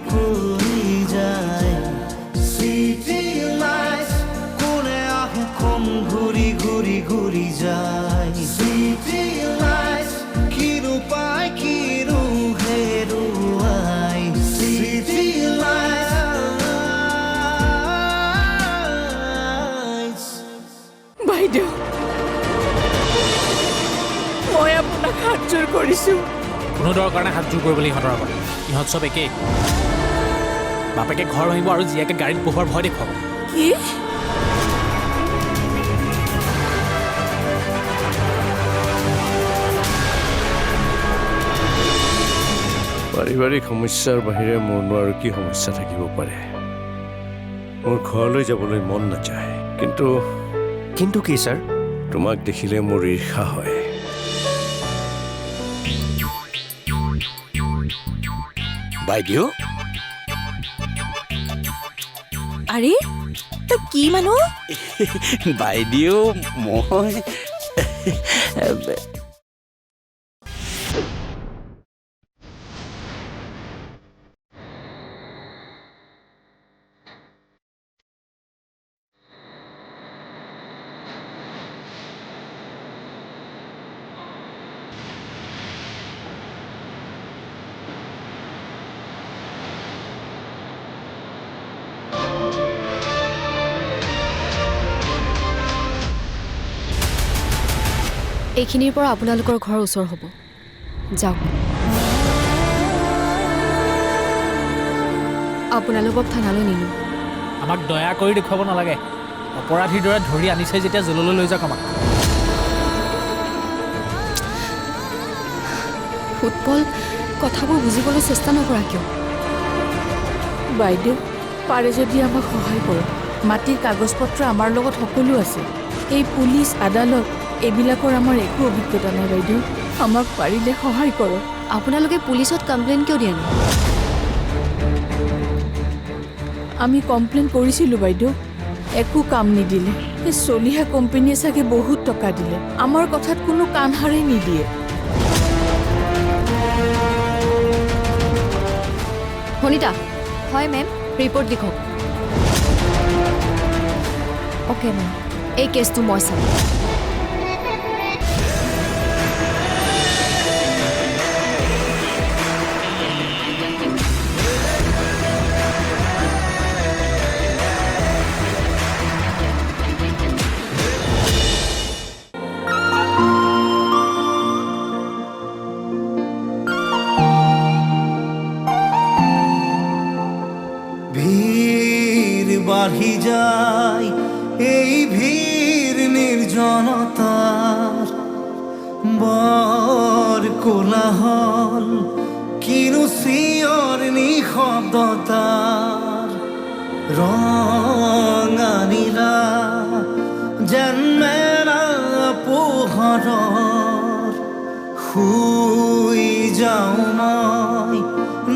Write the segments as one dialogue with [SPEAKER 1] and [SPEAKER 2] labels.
[SPEAKER 1] কৰি যায় city lights কোনে আহে কোন ঘূৰি ঘূৰি ঘূৰি যায় চিটি লাইটছ কিনো পায় কিনো হেৰুৱাই চিটি লাইটছ
[SPEAKER 2] বাইদেউ মই আপোনাক হাতযোৰ কৰিছোঁ
[SPEAKER 3] কোনো দৰকাৰ নাই হাতযোৰ কৰিবলৈ ইহঁতৰ আগত ইহঁত চব একেই বাপেকে ঘৰ আহিব আৰু জীয়েকে গাড়ীত বহোৱাৰ ভয় দেখুৱাব
[SPEAKER 2] কি
[SPEAKER 4] পাৰিবাৰিক সমস্যাৰ বাহিৰে মোৰনো আৰু কি সমস্যা থাকিব পাৰে মোৰ ঘৰলৈ যাবলৈ মন নাযায়
[SPEAKER 5] কিন্তু কি ছাৰ
[SPEAKER 4] তোমাক দেখিলে মোৰ ঈৰ্ষা হয়
[SPEAKER 5] বাইদেউ
[SPEAKER 2] আৰে তই কি মানুহ
[SPEAKER 5] বাইদেউ মই
[SPEAKER 6] এইখিনিৰ পৰা আপোনালোকৰ ঘৰ ওচৰ হ'ব যাওক আপোনালোকক থানালৈ নিলোঁ
[SPEAKER 3] আমাক দয়া কৰি দেখুৱাব নালাগে অপৰাধীৰ দৰে ধৰি আনিছে যেতিয়া জেললৈ লৈ যাওক আমাক
[SPEAKER 6] উৎপল কথাবোৰ বুজিবলৈ চেষ্টা নকৰা কিয়
[SPEAKER 2] বাইদেউ পাৰে যদি আমাক সহায় কৰক মাটিৰ কাগজ পত্ৰ আমাৰ লগত সকলো আছে এই পুলিচ আদালত এইবিলাকৰ আমাৰ একো অভিজ্ঞতা নাই বাইদেউ আমাক পাৰিলে সহায় কৰক
[SPEAKER 6] আপোনালোকে পুলিচত কমপ্লেইন কিয় দিয়া নাই
[SPEAKER 2] আমি কমপ্লেইন কৰিছিলোঁ বাইদেউ একো কাম নিদিলে এই চলিহা কোম্পানীয়ে চাগে বহুত টকা দিলে আমাৰ কথাত কোনো কাণ সাৰেই নিদিয়ে
[SPEAKER 6] সুনিতা হয় মেম ৰিপৰ্ট লিখক অ'কে মেম এই কেছটো মই চাম
[SPEAKER 1] বাঢ়ি যায় এই ভিৰ নিৰ্জনতাৰ বৰ কোলাহল কিনো চিঞৰ নিশব্দতাৰ ৰঙা নীলা যেন মেৰা পোহৰৰ শুই যাওঁ মই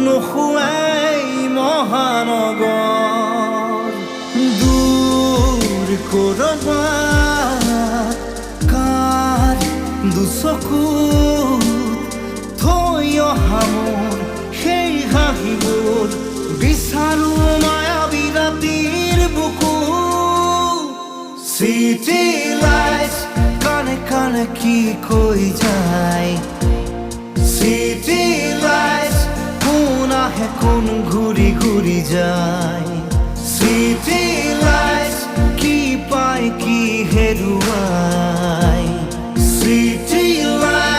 [SPEAKER 1] নুশুৱাই মহানগৰ কৰবাত কাৰ দুচকুত থৈ অহা মোৰ সেই হাঁহিবোৰ বিচাৰো মায়াবী ৰাতিৰ বুকু চিটি লাইটছ কাণে কাণে কি কৈ যায় চিটি লাইটছ কোন আহে কোন ঘূৰি ঘূৰি যায় চিটি লাইটছ কি পায় কি হেৰুৱাই চিটি লাইটছ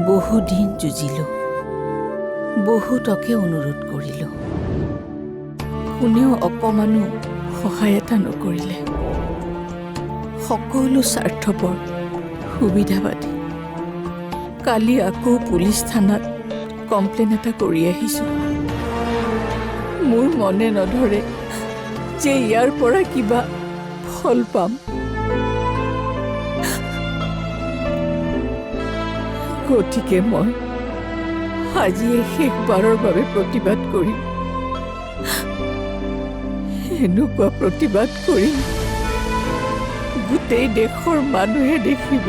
[SPEAKER 2] বহুদিন যুঁজিলোঁ বহুতকে অনুৰোধ কৰিলোঁ কোনেও অকমানো সহায় এটা নকৰিলে। সকলো স্বাৰ্থপৰ সুবিধাবাদী। কালি আকৌ পুলিচ থানাত কমপ্লেইন এটা কৰি আহিছোঁ। মোৰ মনে নধৰে যে ইয়াৰ পৰা কিবা ফল পাম। গতিকে মই আজিয়ে শেষবাৰৰ বাবে প্ৰতিবাদ কৰিম। এনেকুৱা প্ৰতিবাদ কৰিম গোটেই দেশৰ মানুহে দেখিব।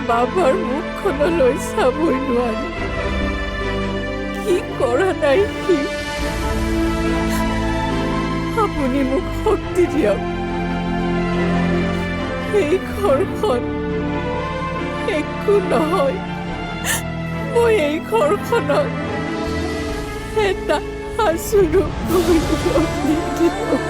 [SPEAKER 2] বাবাৰ মুখখনলৈ চাবই নোৱাৰি। কি কৰা নাই সি? আপুনি মোক শক্তি দিয়ক। এই ঘৰখন একো নহয়। মই এই ঘৰখনক এটা আচুৰো কৰিব নিদিওঁ।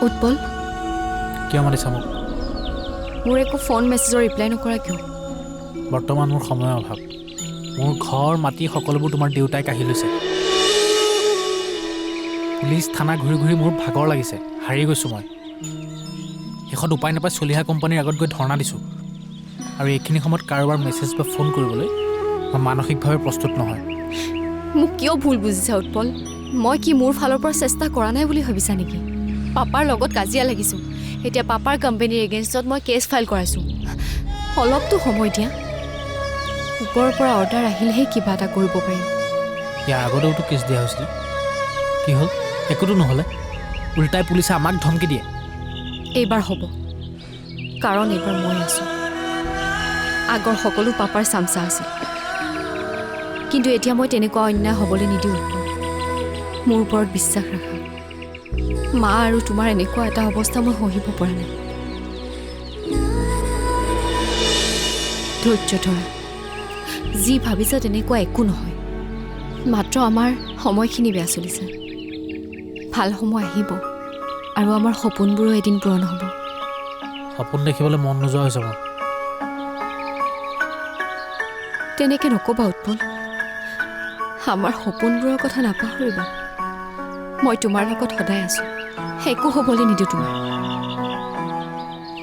[SPEAKER 6] উৎপল,
[SPEAKER 3] কিয় মাতিছা মোক?
[SPEAKER 6] মোৰ একো ফোন মেছেজৰ ৰিপ্লাই নকৰা কিয়?
[SPEAKER 3] বৰ্তমান মোৰ সময়ৰ অভাৱ। মোৰ ঘৰ মাটি সকলোবোৰ তোমাৰ দেউতাই কাঢ়ি লৈছে। পুলিচ থানা ঘূৰি ঘূৰি মোৰ ভাগৰ লাগিছে। হাৰি গৈছোঁ মই। শেষত উপায় নাপাই চলিহা কোম্পানীৰ আগত গৈ ধৰ্ণা দিছোঁ। আৰু এইখিনি সময়ত কাৰোবাৰ মেছেজ বা ফোন কৰিবলৈ মই মানসিকভাৱে প্ৰস্তুত নহয়।
[SPEAKER 6] মোক কিয় ভুল বুজিছা উৎপল? মই কি মোৰ ফালৰ পৰা চেষ্টা কৰা নাই বুলি ভাবিছা নেকি? পাপাৰ লগত কাজিয়া লাগিছোঁ। এতিয়া পাপাৰ কোম্পানীৰ এগেইনষ্টত মই কেছ ফাইল কৰাইছোঁ। অলপতো সময় দিয়া। ওপৰৰ পৰা অৰ্ডাৰ আহিলেহে কিবা এটা কৰিব পাৰিম।
[SPEAKER 3] ইয়াৰ আগতেওতো কেছ দিয়া হৈছিল। কি হ'ল? একোতো নহ'লে। উল্টাই পুলিচে আমাক ধমকি দিয়ে।
[SPEAKER 6] এইবাৰ হ'ব, কাৰণ এইবাৰ মই আছোঁ। আগৰ সকলো পাপাৰ চামচা আছিল, কিন্তু এতিয়া মই তেনেকুৱা অন্যায় হ'বলৈ নিদিওঁ। মোৰ ওপৰত বিশ্বাস ৰাখা। মা আৰু তোমাৰ এনেকুৱা এটা অৱস্থা মই সহিব পৰা নাই। ধৈৰ্য ধৰা। যি ভাবিছা তেনেকুৱা একো নহয়। মাত্ৰ আমাৰ সময়খিনি বেয়া চলিছে। ভাল সময় আহিব আৰু আমাৰ সপোনবোৰো এদিন পূৰণ হ'ব।
[SPEAKER 3] সপোন দেখিবলৈ মন নোযোৱা হৈছে মোৰ।
[SPEAKER 6] তেনেকৈ নক'বা উৎপল। আমাৰ সপোনবোৰৰ কথা নাপাহৰিবা। মই তোমাৰ লগত সদায় আছোঁ। একো হ'বলৈ নিদিওঁ তোমাৰ।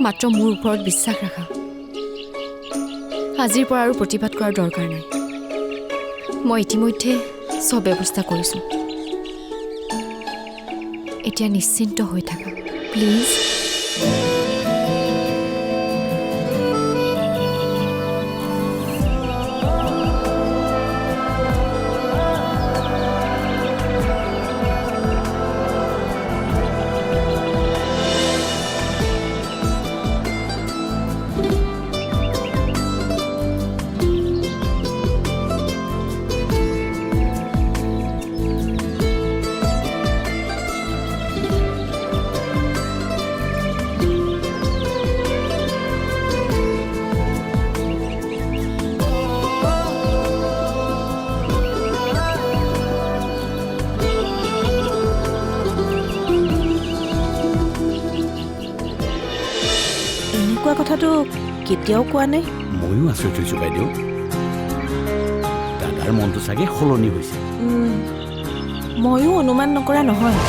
[SPEAKER 6] মাত্ৰ মোৰ ওপৰত বিশ্বাস ৰাখা। আজিৰ পৰা আৰু প্ৰতিবাদ কৰাৰ দৰকাৰ নাই। মই ইতিমধ্যে চব ব্যৱস্থা কৰিছোঁ। এতিয়া নিশ্চিন্ত হৈ থাকা প্লিজ।
[SPEAKER 7] কোৱা কথাটো কেতিয়াও কোৱা নাই।
[SPEAKER 5] ময়ো আচৰিত হৈছোঁ বাইদেউ। দাদা দাদাৰ মনটো চাগে সলনি হৈছে।
[SPEAKER 2] ময়ো অনুমান নকৰা নহয়।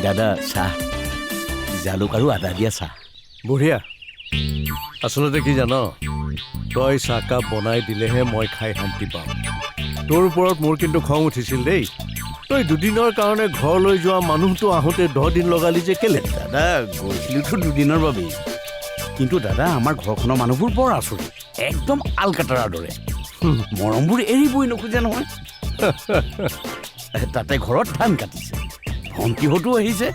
[SPEAKER 5] দাদা চাহ, জালুক আৰু আদা দিয়া চাহ।
[SPEAKER 4] বঢ়িয়া। আচলতে কি জান, তই চাহকাপ বনাই দিলেহে মই খাই শান্তি পাওঁ। তোৰ ওপৰত মোৰ কিন্তু খং উঠিছিল দেই। তই দুদিনৰ কাৰণে ঘৰলৈ যোৱা মানুহটো আহোঁতে 10 দিন লগালি যে কেলে?
[SPEAKER 5] দাদা গৈছিলোতো দুদিনৰ বাবেই, কিন্তু দাদা আমাৰ ঘৰখনৰ মানুহবোৰ বৰ আচৰিত, একদম আলকাটাৰাৰ দৰে। মৰমবোৰ এৰিবই নোখোজে নহয়। তাতে ঘৰত ধান কাটিছে, ভণ্টিহঁতো আহিছে,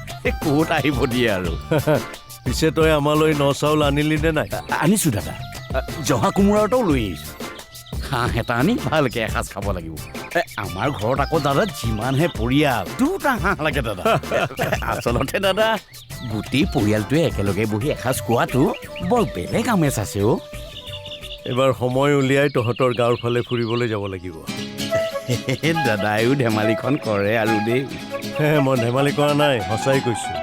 [SPEAKER 5] ক'ত আহিব দিয়ে আৰু।
[SPEAKER 4] পিছে তই আমালৈ ন চাউল আনিলি নে নাই?
[SPEAKER 5] আনিছোঁ দাদা, জহা কোমোৰা এটাও লৈ আহিছোঁ। হাঁহ এটা আনি ভালকৈ এসাঁজ খাব লাগিব। আমাৰ ঘৰত আকৌ দাদা যিমানহে পৰিয়াল, 2টা হাঁহ লাগে দাদা। আচলতে দাদা গোটেই পৰিয়ালটোৱে একেলগে বহি এসাঁজ খোৱাটো বৰ বেলেগ আমেজ আছে অ'।
[SPEAKER 4] এবাৰ সময় উলিয়াই তহঁতৰ গাঁৱৰ ফালে ফুৰিবলৈ যাব লাগিব।
[SPEAKER 5] দাদায়ো ধেমালিখন কৰে আৰু দেই।
[SPEAKER 4] মই ধেমালি কৰা নাই, সঁচাই কৈছোঁ।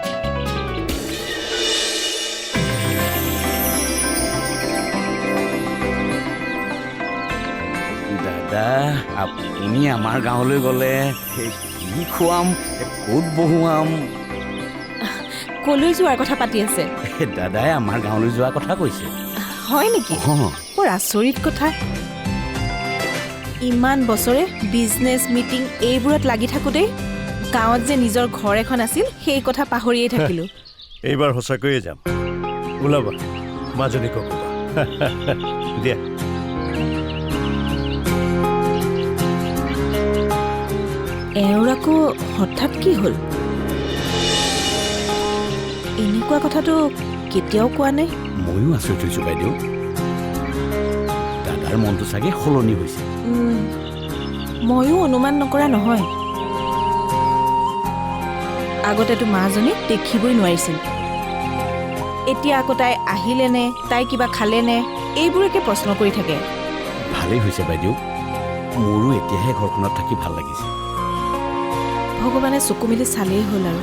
[SPEAKER 5] দাদা আপুনি আমাৰ গাঁৱলৈ গ'লে কি খুৱাম, ক'ত বহুৱাম?
[SPEAKER 2] কলৈ যোৱাৰ কথা পাতি আছে?
[SPEAKER 5] দাদাই আমাৰ গাঁৱলৈ যোৱাৰ কথা কৈছে।
[SPEAKER 2] হয় নেকি? বৰ আচৰিত কথা। ইমান বছৰে বিজনেছ মিটিং এইবোৰত লাগি থাকোঁতেই গাঁৱত যে নিজৰ ঘৰ এখন আছিল সেই কথা পাহৰিয়েই থাকিলোঁ।
[SPEAKER 4] এইবাৰ সঁচাকৈয়ে যাম, ওলাবা, মাজনীক ক'বা। দিয়া।
[SPEAKER 2] এওঁৰ আকৌ হঠাৎ কি হ'ল? এনেকুৱা কথাটো কেতিয়াও কোৱা নাই।
[SPEAKER 5] ময়ো আচৰিত হৈছোঁ বাইদেউ, দাদাৰ মনটো চাগে সলনি হৈছে।
[SPEAKER 2] ময়ো অনুমান নকৰা নহয়। আগতেতো মাজনীক দেখিবই নোৱাৰিছিল, এতিয়া আকৌ তাই আহিলে নে, তাই কিবা খালে নে, এইবোৰকে প্ৰশ্ন কৰি থাকে।
[SPEAKER 5] ভালেই হৈছে বাইদেউ, মোৰো এতিয়াহে ঘৰখনত থাকি ভাল লাগিছে।
[SPEAKER 2] ভগৱানে চকু মেলি চালেই হ'ল আৰু।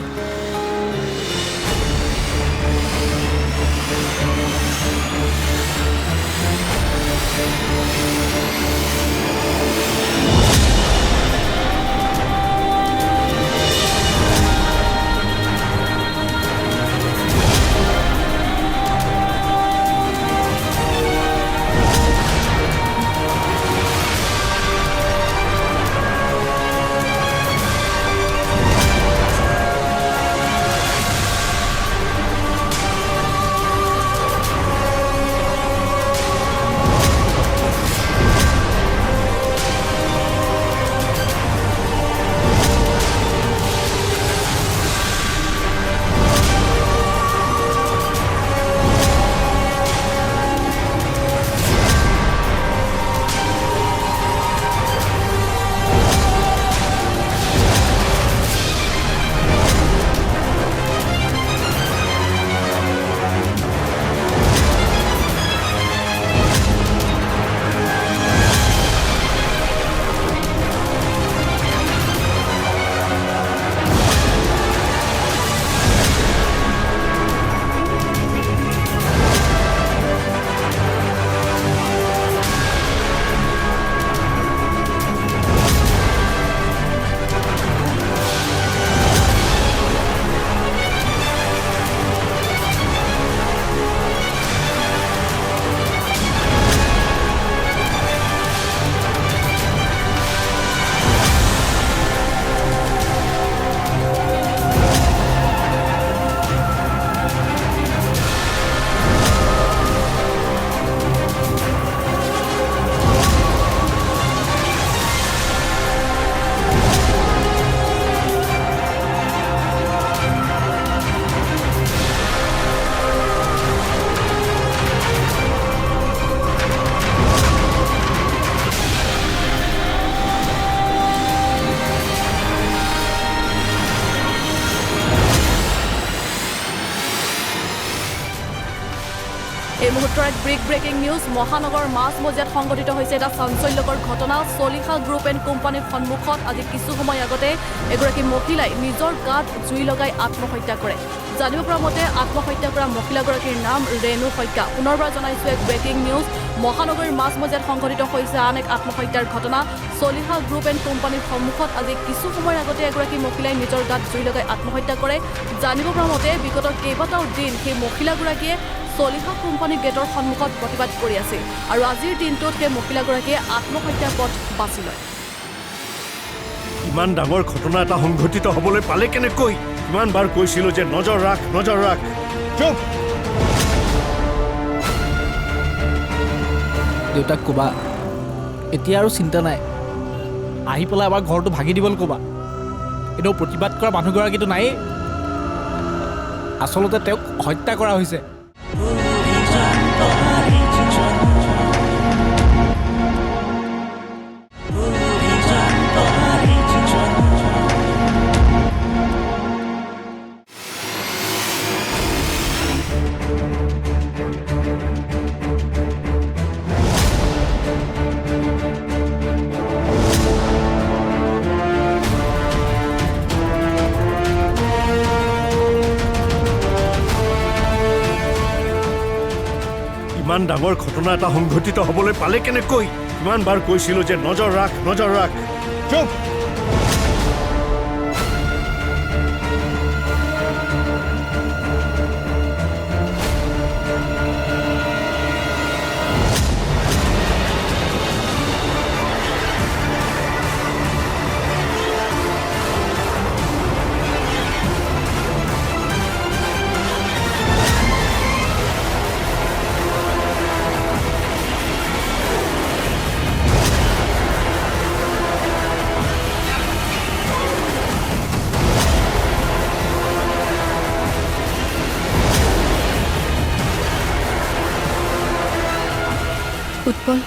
[SPEAKER 7] এই মুহূৰ্তৰ এক ব্ৰেকিং নিউজ মহানগৰ মাজমজিয়াত সংঘটিত হৈছে এটা চাঞ্চল্যকৰ ঘটনা চলিহা গ্ৰুপ এণ্ড কোম্পানীৰ সন্মুখত আজি কিছু সময় আগতে এগৰাকী মহিলাই নিজৰ গাত জুই লগাই আত্মহত্যা কৰে জানিব পৰা মতে আত্মহত্যা কৰা মহিলাগৰাকীৰ নাম ৰেণু শইকীয়া পুনৰবাৰ জনাইছো এক ব্ৰেকিং নিউজ মহানগৰীৰ মাজমজিয়াত সংঘটিত হৈছে আন এক আত্মহত্যাৰ ঘটনা চলিহা গ্ৰুপ এণ্ড কোম্পানীৰ সন্মুখত আজি কিছু সময়ৰ আগতে এগৰাকী মহিলাই নিজৰ গাত জুই লগাই আত্মহত্যা কৰে জানিব পৰা মতে বিগত কেইবাটাও দিন সেই মহিলাগৰাকীয়ে চলিহা কোম্পানীৰ গেটৰ সন্মুখত প্ৰতিবাদ কৰি আছিল আৰু আজিৰ দিনটোত সেই মহিলাগৰাকীয়ে আত্মহত্যাৰ পথ বাছি লয়
[SPEAKER 4] ইমান ডাঙৰ ঘটনা এটা সংঘটিত হ'বলৈ পালে কেনেকৈ ইমান বাৰ কৈছিলোঁ যে নজৰ ৰাখ চুপ
[SPEAKER 3] দেউতাক ক'বা এতিয়া আৰু চিন্তা নাই আহি পেলাই আমাৰ ঘৰটো ভাগি দিবলৈ ক'বা এনেও প্ৰতিবাদ কৰা মানুহগৰাকীটো নায়েই আচলতে তেওঁক হত্যা কৰা হৈছে
[SPEAKER 4] ইমান ডাঙৰ ঘটনা এটা সংঘটিত হ'বলৈ পালে কেনেকৈ ইমান বাৰ কৈছিলোঁ যে নজৰ ৰাখ চুপ
[SPEAKER 6] উৎপল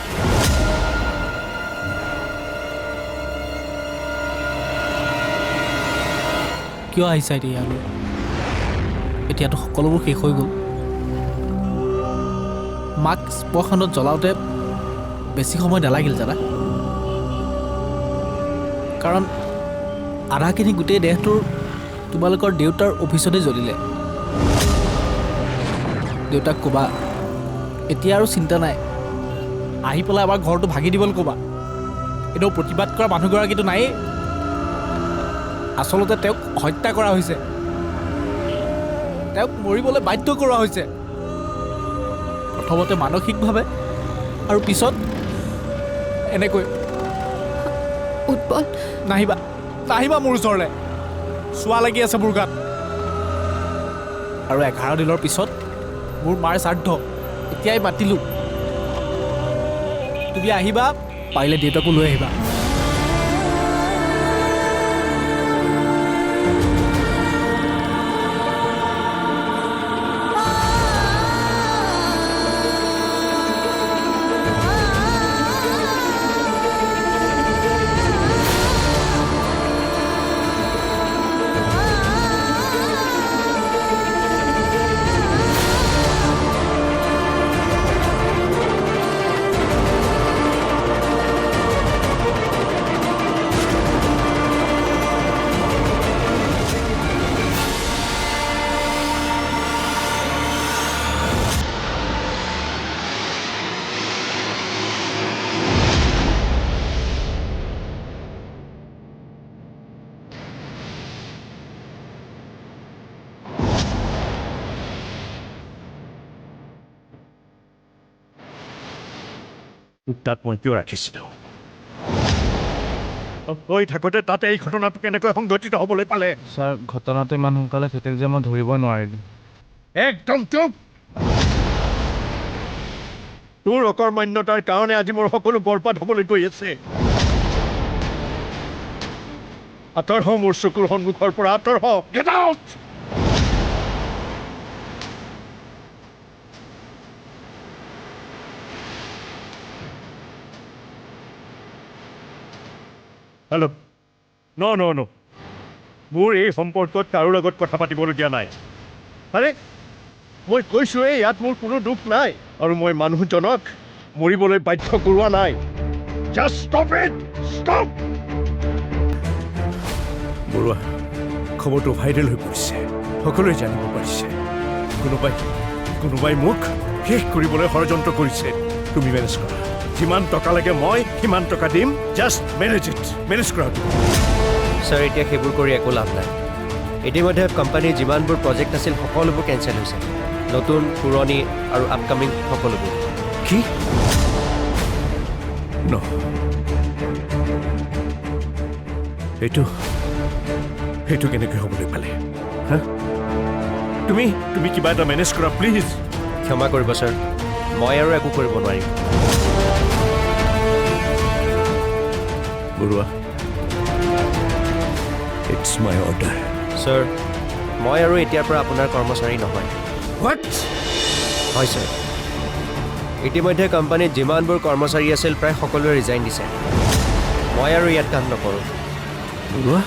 [SPEAKER 3] কিয় আহিছা এতিয়া ইয়ালৈ এতিয়াতো সকলোবোৰ শেষ হৈ গ'ল মাক স্পখনত জ্বলাওঁতে বেছি সময় নালাগিল দাদা কাৰণ আধাখিনি গোটেই দেহটোৰ তোমালোকৰ দেউতাৰ অফিচতে জ্বলিলে দেউতাক ক'বা এতিয়া আৰু চিন্তা নাই আহি পেলাই আমাৰ ঘৰটো ভাগি দিবলৈ ক'বা এনেও প্ৰতিবাদ কৰা মানুহগৰাকীটো নায়েই আচলতে তেওঁক হত্যা কৰা হৈছে তেওঁক মৰিবলৈ বাধ্য কৰোৱা হৈছে প্ৰথমতে মানসিকভাৱে আৰু পিছত এনেকৈ
[SPEAKER 6] উৎপল
[SPEAKER 3] নাহিবা মোৰ ওচৰলৈ চোৱা লাগি আছে মোৰ গাত আৰু 11 দিনৰ পিছত মোৰ মাৰ শ্ৰাদ্ধ এতিয়াই মাতিলোঁ তুমি আহিবা পাৰিলে দেউতাকো লৈ আহিবা
[SPEAKER 4] তাত মই কিয় ৰাখিছিলোঁ কৈ থাকোঁতে তাতে এই ঘটনাটো কেনেকৈ সংঘটিত হ'বলৈ পালে
[SPEAKER 8] ছাৰ ঘটনাটো ইমান সোনকালে ঘটিল যে মই ধৰিব নোৱাৰিলোঁ
[SPEAKER 4] একদম চুপ তোৰ অকৰ্মান্যতাৰ কাৰণে আজি মোৰ সকলো বৰবাদ হ'বলৈ গৈ আছে আঁতৰ হ মোৰ চকুৰ সন্মুখৰ পৰা আঁতৰ হ গেট আউট হেল্ল' ন মোৰ এই সম্পৰ্কত কাৰো লগত কথা পাতিবলগীয়া নাই আৰে মই কৈছোঁৱেই ইয়াত মোৰ কোনো দুখ নাই আৰু মই মানুহজনক মৰিবলৈ বাধ্য কৰোৱা নাই। Just stop it, stop. Baruah, খবৰটো ভাইৰেল হৈ পৰিছে, সকলোৱে জানিব পাৰিছে। কোনোবাই মোক শেষ কৰিবলৈ ষড়যন্ত্ৰ কৰিছে। তুমি মেনেজ কৰা, যিমান টকা লাগে মই সিমান টকা দিম। জাষ্ট মেনেজ কৰা।
[SPEAKER 9] ছাৰ, এতিয়া সেইবোৰ কৰি একো লাভ নাই। ইতিমধ্যে কোম্পানীৰ যিমানবোৰ প্ৰজেক্ট আছিল সকলোবোৰ কেঞ্চেল হৈছে, নতুন, পুৰণি আৰু আপকামিং সকলোবোৰ।
[SPEAKER 4] কি? ন সেইটো কেনেকৈ হ'বলৈ পালে? হা? তুমি কিবা এটা মেনেজ কৰা প্লিজ।
[SPEAKER 9] ক্ষমা কৰিব ছাৰ, মই আৰু একো কৰিব নোৱাৰিম।
[SPEAKER 4] Baruah, it's my order.
[SPEAKER 9] Sir, মই আৰু এতিয়াৰ পৰা আপোনাৰ কৰ্মচাৰী নহয়।
[SPEAKER 4] হোৱাট?
[SPEAKER 9] হয় ছাৰ, ইতিমধ্যে কোম্পানীত যিমানবোৰ কৰ্মচাৰী আছিল প্ৰায় সকলোৱে ৰিজাইন দিছে। মই আৰু ইয়াত কাম নকৰোঁ।
[SPEAKER 4] বৰুৱা,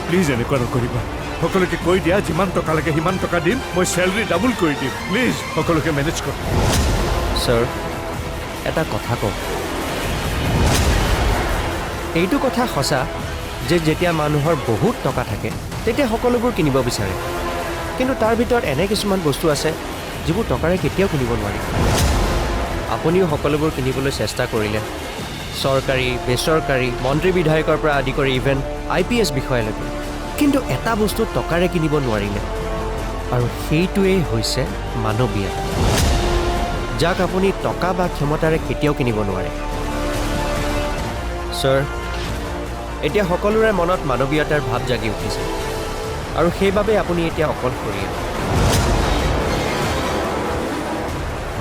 [SPEAKER 4] প্লিজ এনেকুৱা নকৰিবা। সকলোকে কৈ দিয়া যিমান টকা লাগে সিমান টকা দিম, মই চেলাৰী ডাবল কৰি দিম। প্লিজ সকলোকে মেনেজ কৰ।
[SPEAKER 9] ছাৰ, এটা কথা কওঁ, এইটো কথা সঁচা যে যেতিয়া মানুহৰ বহুত টকা থাকে তেতিয়া সকলোবোৰ কিনিব বিচাৰে, কিন্তু তাৰ ভিতৰত এনে কিছুমান বস্তু আছে যিবোৰ টকাৰে কেতিয়াও কিনিব নোৱাৰি। আপুনিও সকলোবোৰ কিনিবলৈ চেষ্টা কৰিলে, চৰকাৰী, বেচৰকাৰী, মন্ত্ৰী বিধায়কৰ পৰা আদি কৰি ইভেন IPS বিষয়ালৈকে, কিন্তু এটা বস্তু টকাৰে কিনিব নোৱাৰিলে, আৰু সেইটোৱেই হৈছে মানৱীয়তা, যাক আপুনি টকা বা ক্ষমতাৰে কেতিয়াও কিনিব নোৱাৰে। ছাৰ, এতিয়া সকলোৰে মনত মানৱীয়তাৰ ভাৱ জাগি উঠিছে, আৰু সেইবাবে আপুনি এতিয়া অকলশৰীয়া।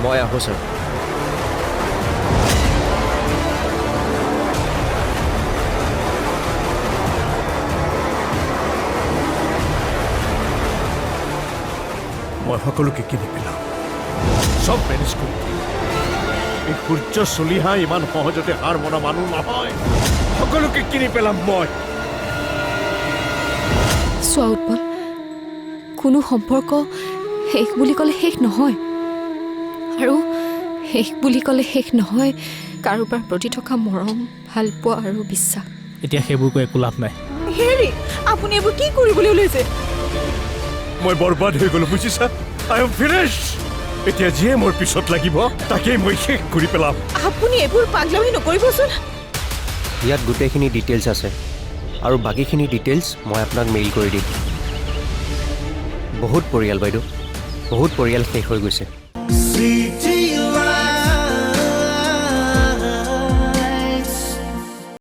[SPEAKER 9] মই আহোঁ ছাৰ।
[SPEAKER 4] মই সকলোকে কিনি পেলাম, চব মেনেজ কৰি দিম। এই সূৰ্য চলিহা ইমান সহজতে হাৰ মনা মানুহ নহয়। সকলোকে কিনি পেলাম মই।
[SPEAKER 6] চোৱা উৎপল, কোনো সম্পৰ্ক শেষ বুলি ক'লে শেষ নহয়, আৰু শেষ বুলি ক'লে শেষ নহয় কাৰোবাৰ প্ৰতি থকা মৰম, ভালপোৱা আৰু বিশ্বাস।
[SPEAKER 3] এতিয়া সেইবোৰ কৈ একো লাভ নাই।
[SPEAKER 2] হেৰি, আপুনি এইবোৰ কি কৰিবলৈ ওলাইছে?
[SPEAKER 4] মই বৰবাদ হৈ গ'লো, বুজিছা? I am finish. এতিয়া যিয়ে মোৰ পিছত লাগিব তাকেই মই শেষ কৰি পেলাম।
[SPEAKER 2] আপুনি এইবোৰ পাগলামি নকৰিবচোন।
[SPEAKER 9] ইয়াত গোটেইখিনি ডিটেইলছ আছে, আৰু বাকীখিনি ডিটেইলছ মই আপোনাক মেইল কৰি দিম। বহুত পৰিয়াল বাইদেউ, বহুত পৰিয়াল শেষ হৈ গৈছে।
[SPEAKER 1] City